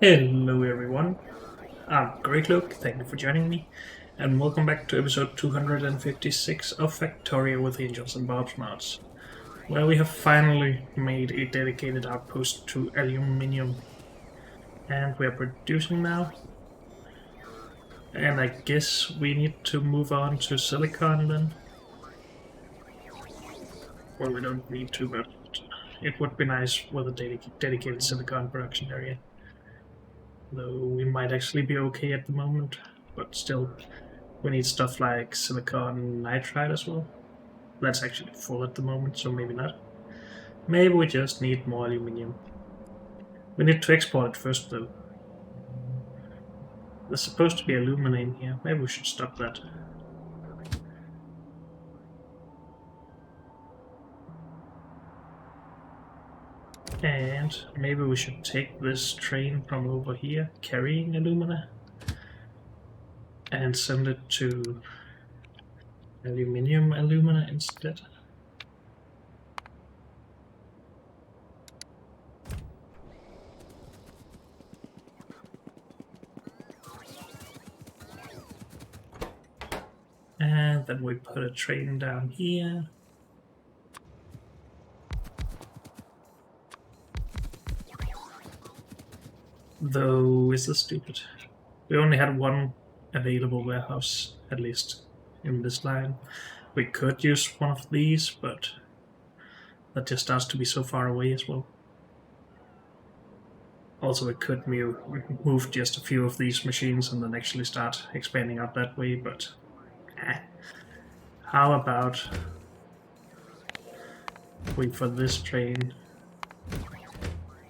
Hello everyone, I'm Greg Luke, thank you for joining me, and welcome back to episode 256 of Factorio with Angels and Bob's Mods, where we have finally made a dedicated outpost to aluminium, and we are producing now, and I guess we need to move on to silicon then. Well, we don't need to, but it would be nice with a dedicated silicon production area. Though we might actually be okay at the moment, but still, we need stuff like silicon nitride as well. That's actually full at the moment, so maybe not. Maybe we just need more aluminium. We need to export it first, though. There's supposed to be alumina in here. Maybe we should stop that. And maybe we should take this train from over here, carrying alumina, and send it to alumina instead. And then we put a train down here. Though, is this stupid? We only had one available warehouse, at least, in this line. We could use one of these, but that just starts to be so far away as well. Also, we could move just a few of these machines and then actually start expanding out that way, but how about we, for this train,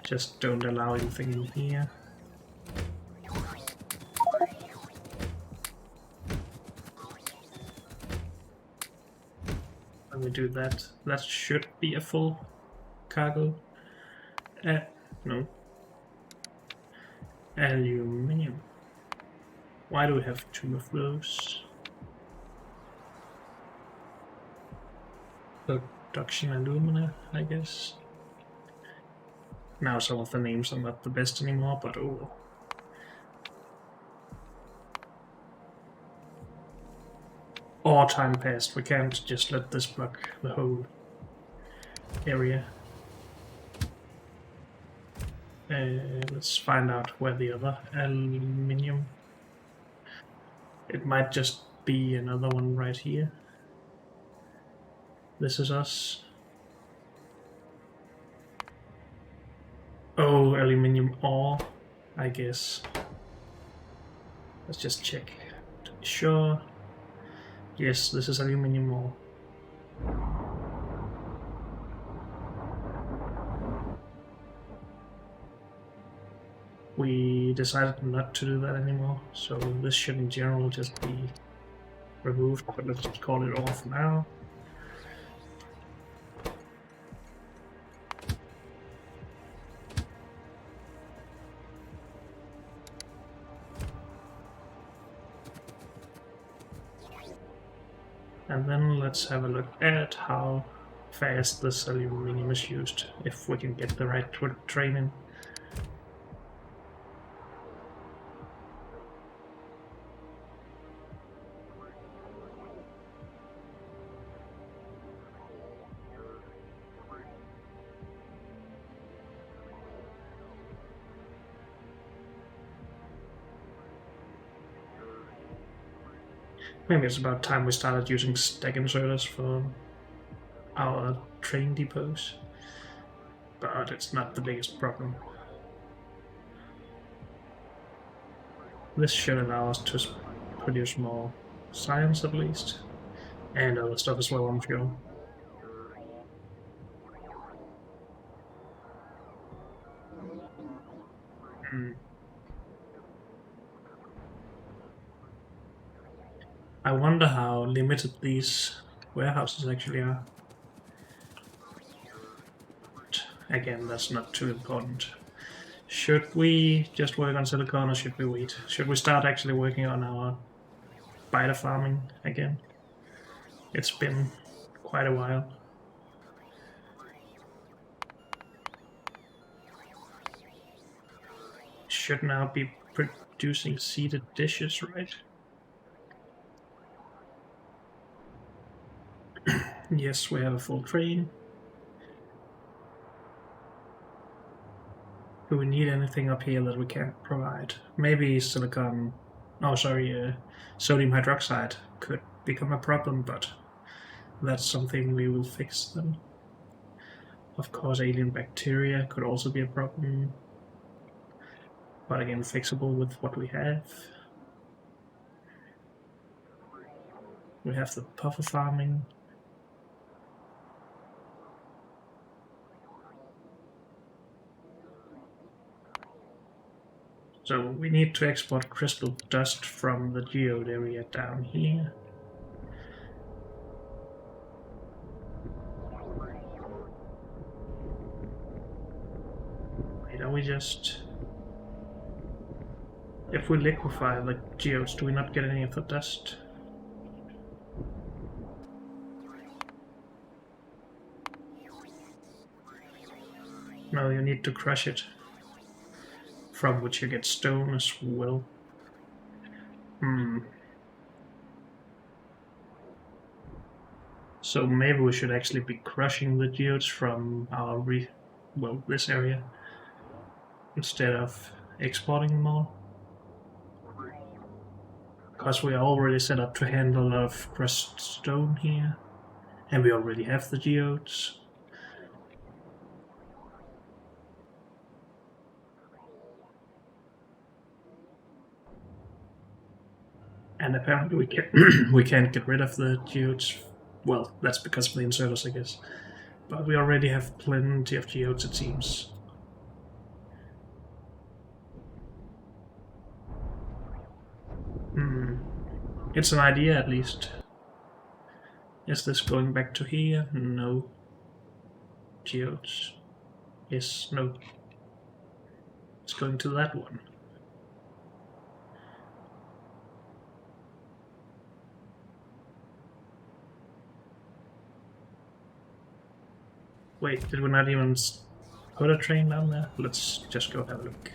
just don't allow anything in here. When we do that, that should be a full cargo. No. Aluminium. Why do we have two of those? Production alumina, I guess. Now some of the names are not the best anymore, but oh. Or time passed, we can't just let this block the whole area. Let's find out where the other aluminium. It might just be another one right here. This is us. Oh, aluminium ore, I guess. Let's just check to be sure. Yes, this is aluminium ore. We decided not to do that anymore, so this should in general just be removed, but let's just call it off now. And then let's have a look at how fast this aluminium is used, if we can get the right train in. Maybe it's about time we started using stack inserters for our train depots, but it's not the biggest problem. This should allow us to produce more science at least, and other stuff as well, I'm sure. I wonder how limited these warehouses actually are. But again, that's not too important. Should we just work on silicon or should we wait? Should we start actually working on our spider farming again? It's been quite a while. should now be producing seeded dishes, right? Yes, we have a full train. Do we need anything up here that we can't provide? Maybe silicon... Oh, sorry, sodium hydroxide could become a problem, but that's something we will fix then. Of course, alien bacteria could also be a problem, but again, fixable with what we have. We have the puffer farming. So we need to export crystal dust from the geode area down here. Wait, are we just... If we liquefy the geodes, do we not get any of the dust? No, you need to crush it, from which you get stone as well. So maybe we should actually be crushing the geodes from our this area instead of exporting them all. Because we are already set up to handle a lot of crushed stone here, and we already have the geodes. And apparently we can't get rid of the geodes. Well, that's because of the inserters, I guess. But we already have plenty of geodes, it seems. It's an idea, at least. Is this going back to here? No. Geodes. Yes, no. It's going to that one. Wait, did we not even put a train down there? Let's just go have a look.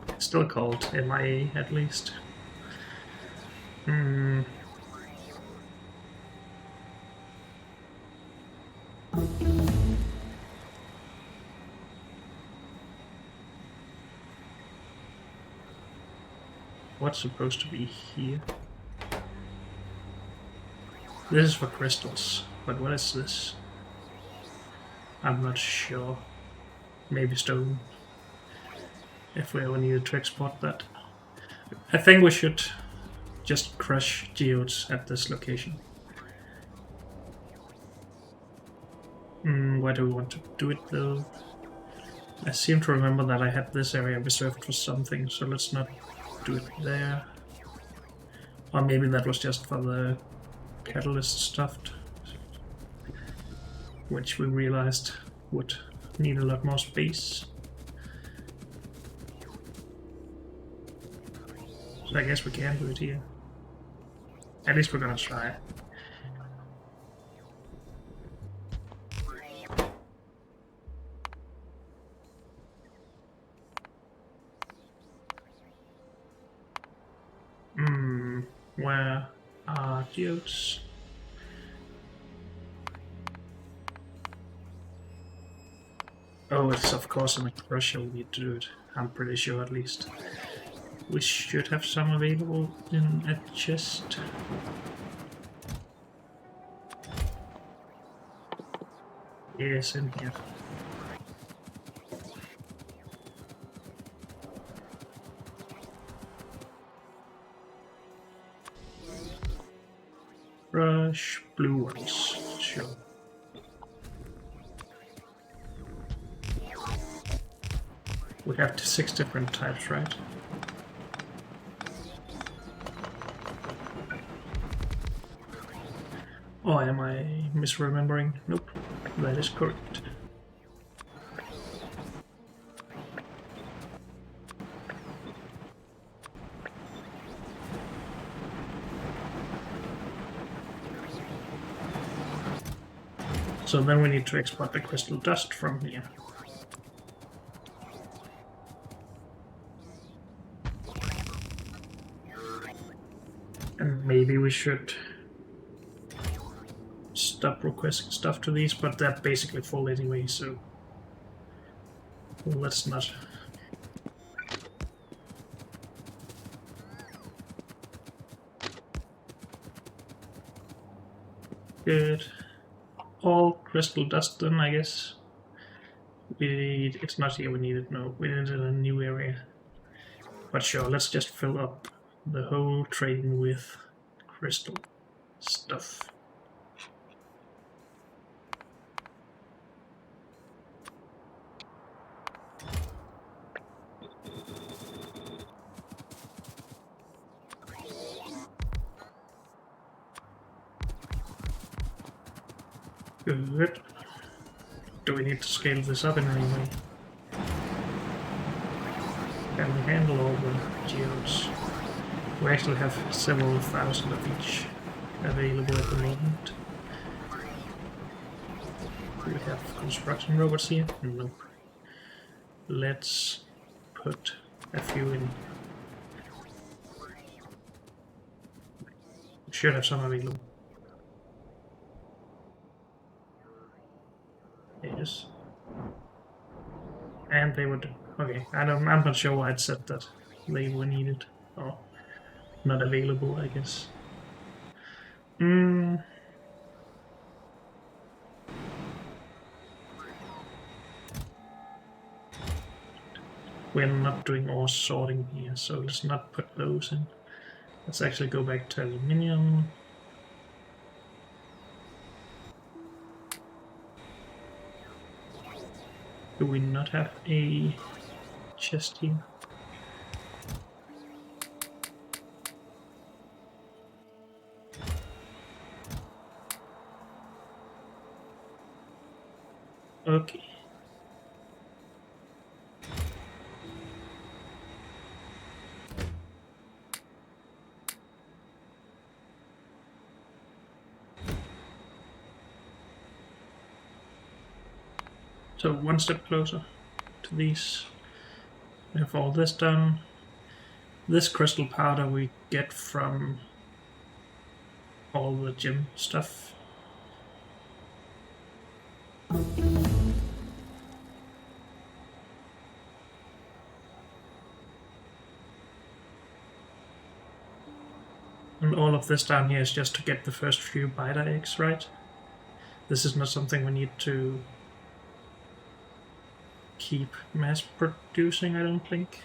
It's still called MIA, at least. What's supposed to be here? This is for crystals, but what is this? I'm not sure. Maybe stone. If we ever needed to export that. I think we should just crush geodes at this location. Why do we want to do it though? I seem to remember that I had this area reserved for something, so let's not do it there. Or maybe that was just for the catalyst stuff, which we realized would need a lot more space. So I guess we can do it here. At least we're gonna try. Where are geodes? Oh, it's of course in the crusher we need to do it. I'm pretty sure, at least. We should have some available in a chest. Yes, in here. Brush, blue ones, sure. We have 6 different types, right? Oh, am I misremembering? Nope, that is correct. So then we need to export the crystal dust from here. And maybe we should stop requesting stuff to these, but they're basically full anyway, so let's not. Good. All crystal dust then, I guess. It's not here we need it, no. We need it in a new area. But sure, let's just fill up the whole train with crystal stuff. Good. Do we need to scale this up in any way? Can we handle all the geodes? We actually have several thousand of each available at the moment. Do we have construction robots here? No. Let's put a few in. We should have some available. Yes. And they would. Okay, I'm not sure why it said that they were needed or not available, I guess. We're not doing ore sorting here, so let's not put those in. Let's actually go back to aluminium. Do we not have a chest here? Okay. So one step closer to these. We have all this done. This crystal powder we get from all the gem stuff. And all of this down here is just to get the first few biter eggs, right? This is not something we need to keep mass producing, I don't think.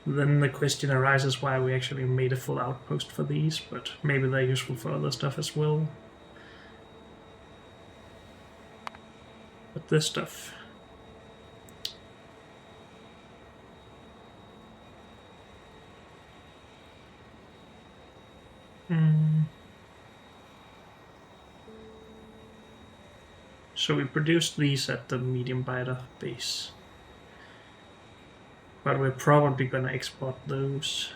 Then the question arises why we actually made a full outpost for these, but maybe they're useful for other stuff as well. But this stuff. So we produced these at the medium biter base. But we're probably gonna export those.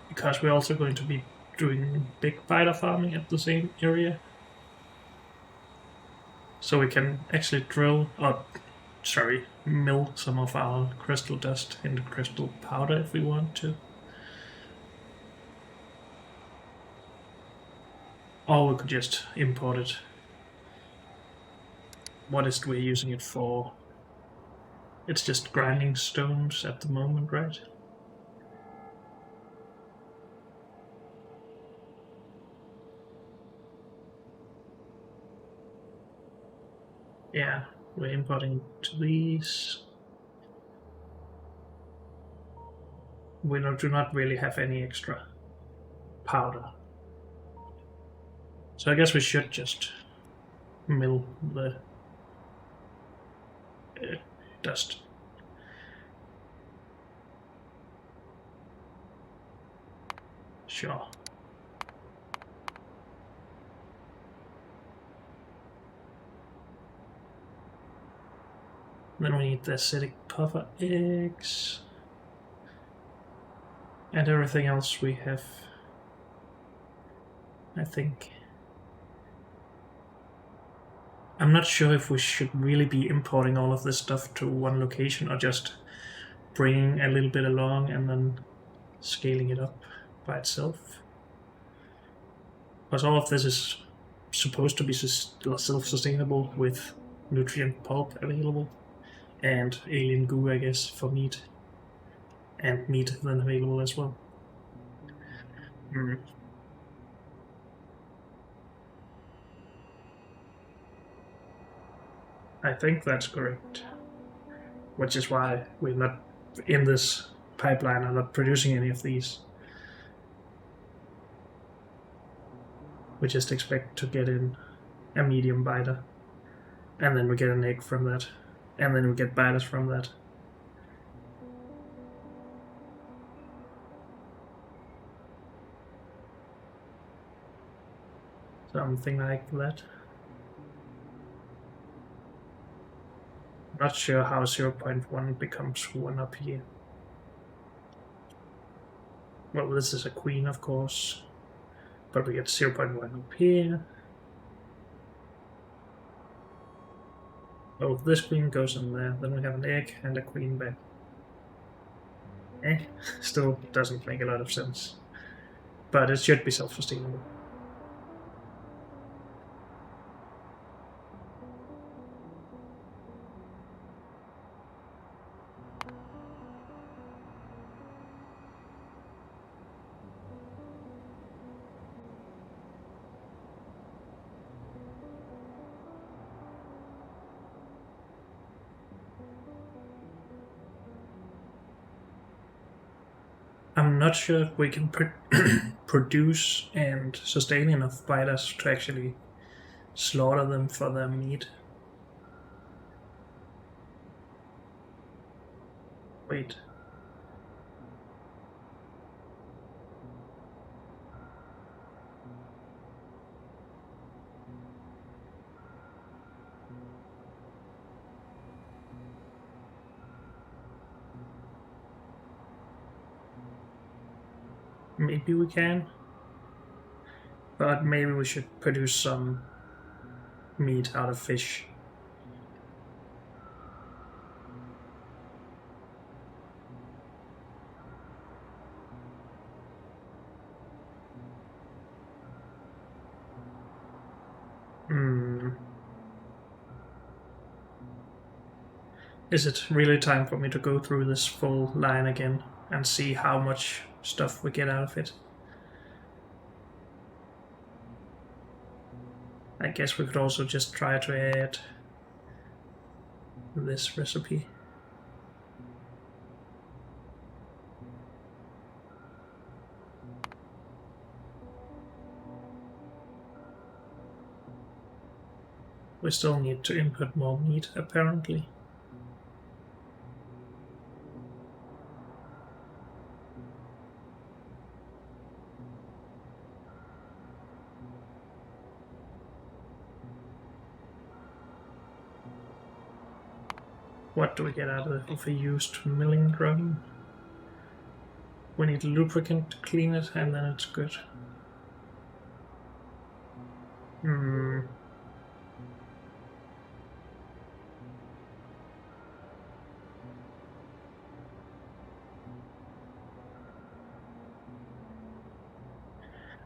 Because we're also going to be doing big biter farming at the same area. So we can actually mill some of our crystal dust into crystal powder if we want to. Or we could just import it. What is we using it for? It's just grinding stones at the moment, right? Yeah, we're importing to these. We do not really have any extra powder. So I guess we should just mill the dust. Sure. Then we need the acidic puffer eggs. And everything else we have, I think. I'm not sure if we should really be importing all of this stuff to one location or just bringing a little bit along and then scaling it up by itself. Because all of this is supposed to be self-sustainable with nutrient pulp available and alien goo, I guess, for meat. And meat then available as well. I think that's correct. Which is why we're not in this pipeline are not producing any of these. We just expect to get in a medium biter, and then we get an egg from that, and then we get biters from that. Something like that. Not sure how 0.1 becomes 1 up here. Well, this is a queen, of course, but we get 0.1 up here. Oh, this queen goes in there, then we have an egg and a queen back. Still doesn't make a lot of sense. But it should be self-sustainable. I'm not sure if we can produce and sustain enough biters to actually slaughter them for their meat. Wait. Maybe we can. But maybe we should produce some meat out of fish. Is it really time for me to go through this full line again and see how much stuff we get out of it? I guess we could also just try to add this recipe. We still need to input more meat, apparently. What do we get out of a used milling drum? We need lubricant to clean it, and then it's good.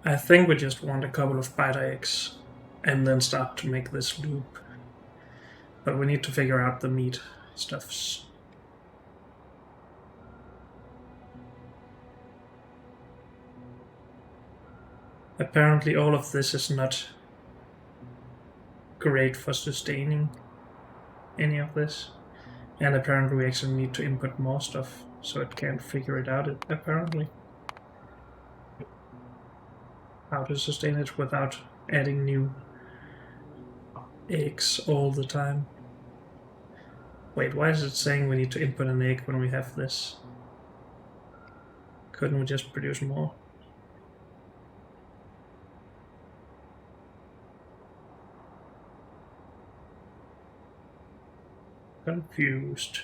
I think we just want a couple of biter eggs and then start to make this loop. But we need to figure out the meat stuffs. Apparently all of this is not great for sustaining any of this. And apparently we actually need to input more stuff so it can't figure it out, apparently. How to sustain it without adding new eggs all the time. Wait, why is it saying we need to input an egg when we have this? Couldn't we just produce more? Confused.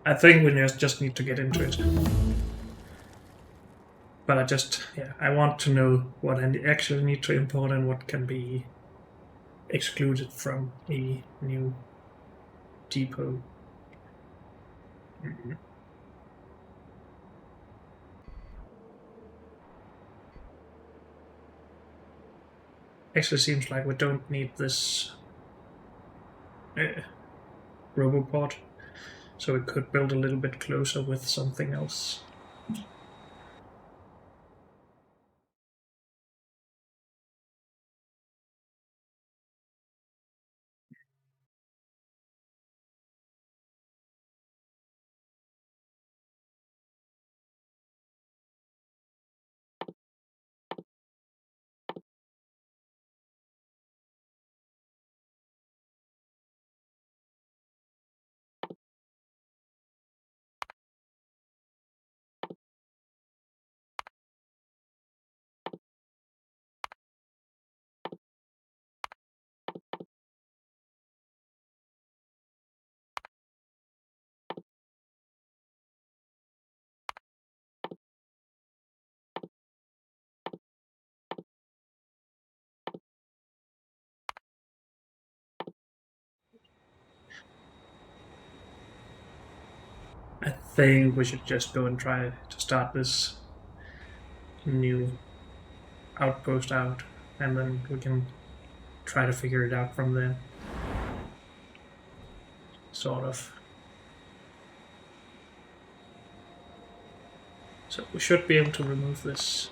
I think we just need to get into it. But I want to know what I actually need to import and what can be excluded from a new depot. Actually seems like we don't need this robopod, so we could build a little bit closer with something else. I think we should just go and try to start this new outpost out, and then we can try to figure it out from there. Sort of. So we should be able to remove this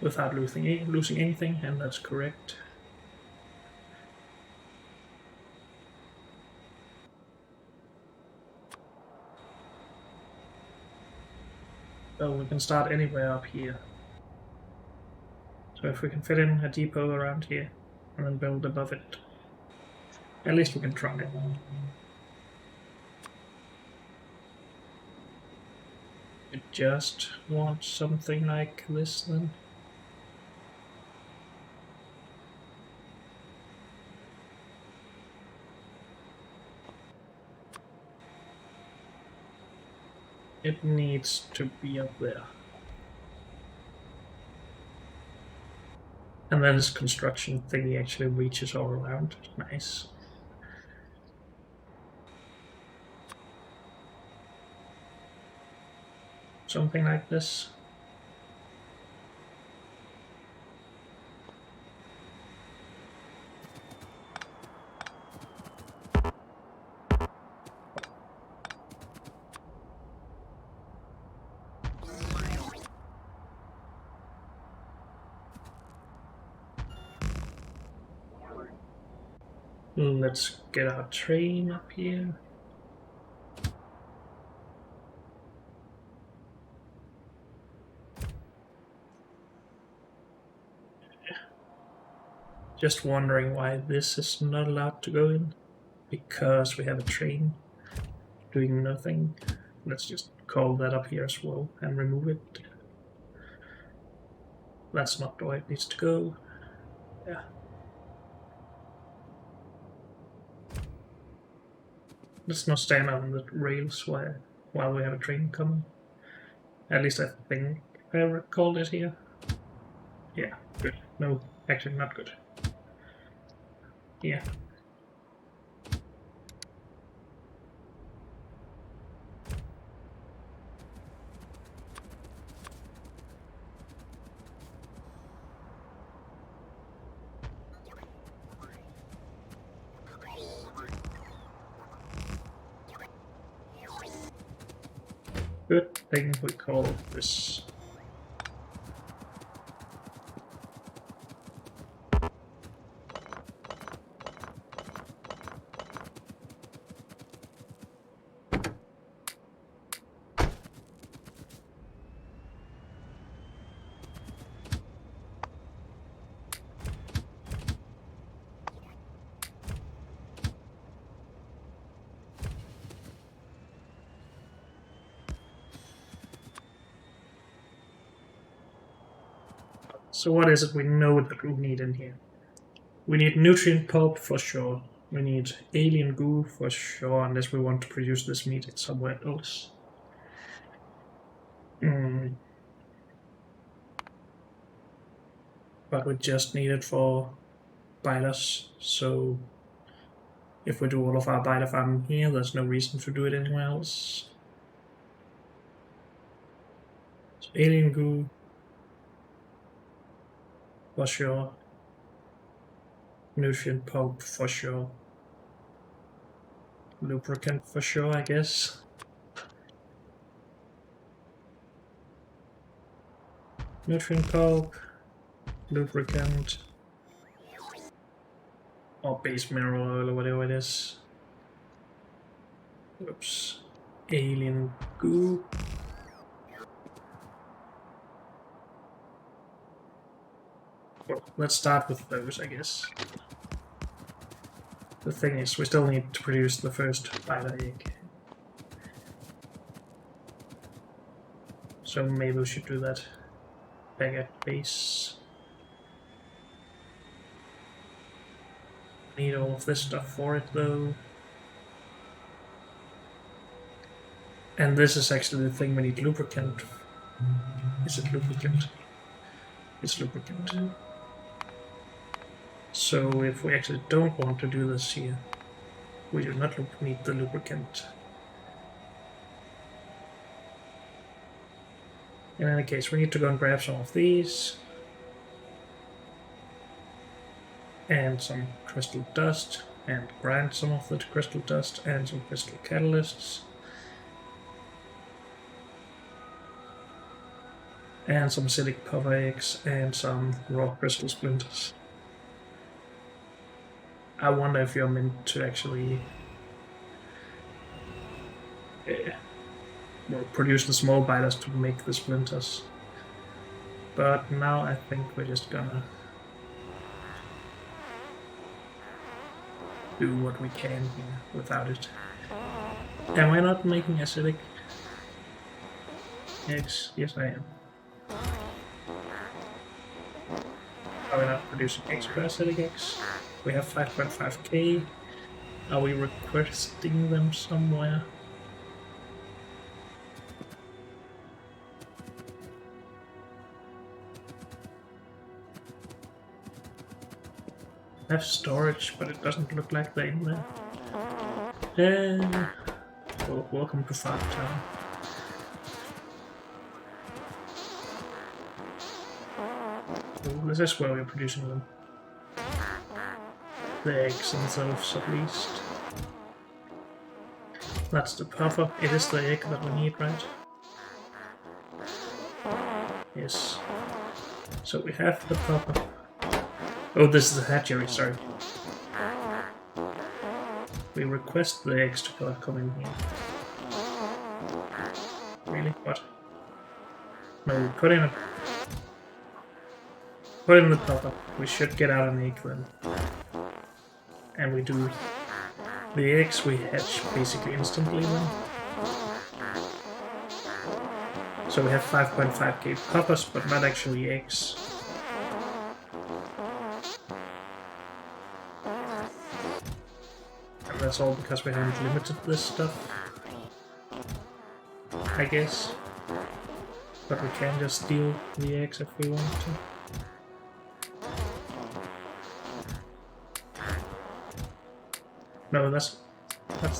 without losing anything, and that's correct. So we can start anywhere up here. So if we can fit in a depot around here and then build above it, at least we can try it. We just want something like this then. It needs to be up there. And then this construction thingy actually reaches all around. Nice. Something like this. Let's get our train up here. Just wondering why this is not allowed to go in. Because we have a train doing nothing. Let's just call that up here as well and remove it. That's not the way it needs to go. Yeah. Let's not stand on the rails while we have a train coming. At least I think I recall it here. Yeah, good. No, actually not good. Yeah. Good thing we call this. So what is it we know that we need in here? We need nutrient pulp for sure. We need alien goo for sure, unless we want to produce this meat somewhere else. But we just need it for biters, so if we do all of our biter farming here, there's no reason to do it anywhere else. So alien goo for sure. Nutrient pulp for sure. Lubricant for sure, I guess. Nutrient pulp, lubricant, or base mineral oil or whatever it is. Oops. Alien goo. Well, let's start with those, I guess. The thing is, we still need to produce the first biter egg. So maybe we should do that back at base. Need all of this stuff for it though. And this is actually the thing we need lubricant. Is it lubricant? It's lubricant. So if we actually don't want to do this here, we do not need the lubricant. In any case, we need to go and grab some of these. And some crystal dust, and grind some of the crystal dust, and some crystal catalysts. And some silic puffer eggs, and some raw crystal splinters. I wonder if you're meant to actually produce the small biters to make the splinters. But now I think we're just gonna do what we can here without it. Am I not making acidic eggs? Yes, I am. Are we not producing extra acidic eggs? We have 5.5k. Are we requesting them somewhere? I have storage, but it doesn't look like they're in there. Well, welcome to Farm Town. Oh, this is where we're producing them. The eggs themselves, at least. That's the puffer. It is the egg that we need, right? Yes. So we have the puffer. Oh, this is the hatchery, sorry. We request the eggs to come in here. Really? What? No, we put in the puffer. We should get out an egg then. And we do. The eggs we hatch basically instantly then. So we have 5.5k puffers, but not actually eggs. And that's all because we haven't limited this stuff, I guess. But we can just steal the eggs if we want to. No, that's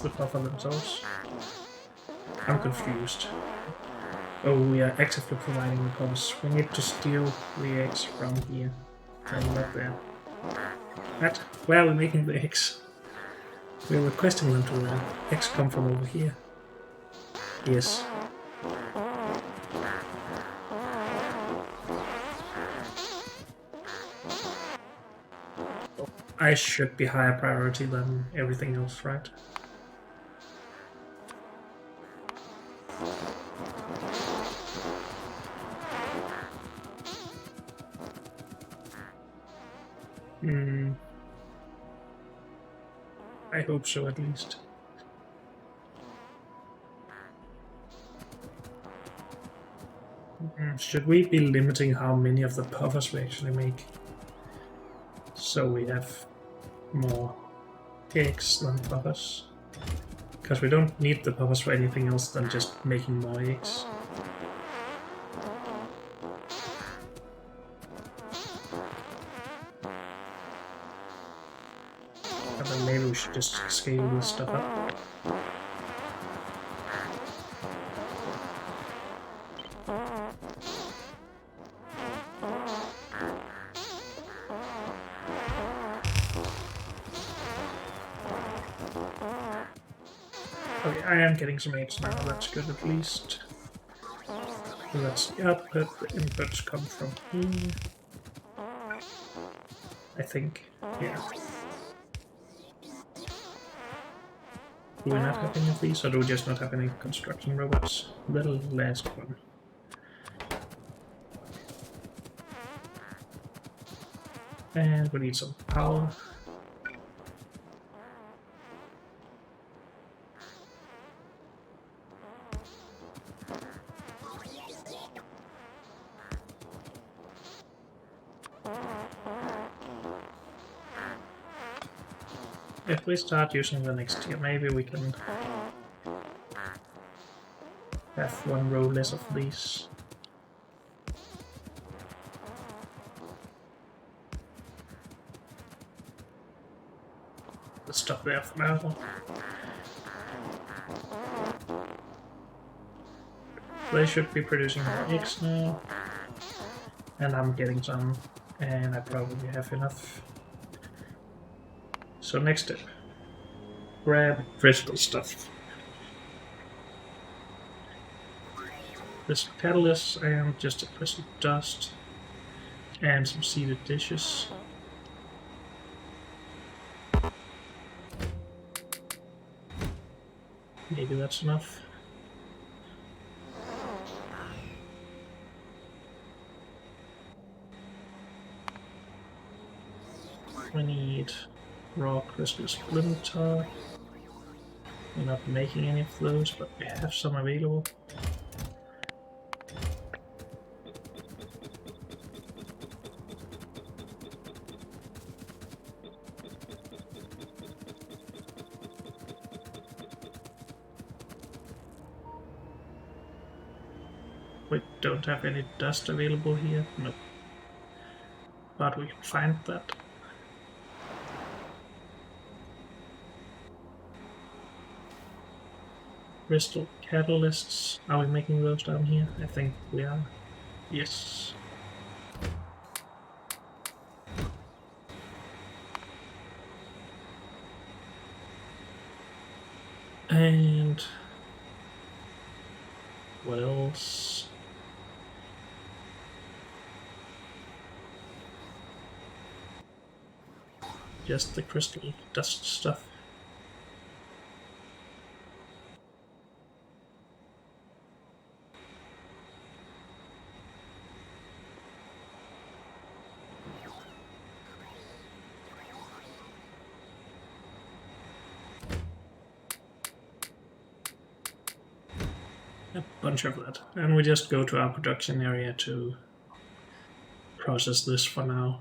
the puffer themselves. I'm confused. Oh, we are actively providing the puffers. We need to steal the eggs from here. And not there. What? Where are we making the eggs? We're requesting them to the eggs come from over here. Yes. I should be higher priority than everything else, right? I hope so, at least. Should we be limiting how many of the puffers we actually make? So we have more eggs than puppers. Because we don't need the puppers for anything else than just making more eggs. And then maybe we should just scale this stuff up. Okay, I am getting some eggs now, that's good at least. So that's the output, the inputs come from here. I think, yeah. Do we not have any of these, or do we just not have any construction robots? The last one. And we need some power. If we start using the next tier, maybe we can have one row less of these. Let's stop there for now. They should be producing more eggs now. And I'm getting some, and I probably have enough. So next step, grab crystal stuff. Crystal catalyst and just a crystal dust and some seeded dishes. Maybe that's enough. We need raw crystal splinter. We're not making any of those, but we have some available. We don't have any dust available here, no. But we can find that. Crystal catalysts. Are we making those down here? I think we are. Yes. And what else? Just the crystal dust stuff. A bunch of that. And we just go to our production area to process this for now.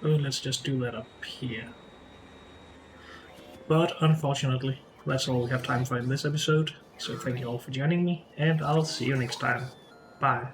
Oh, let's just do that up here. But unfortunately, that's all we have time for in this episode. So thank you all for joining me, and I'll see you next time. Bye.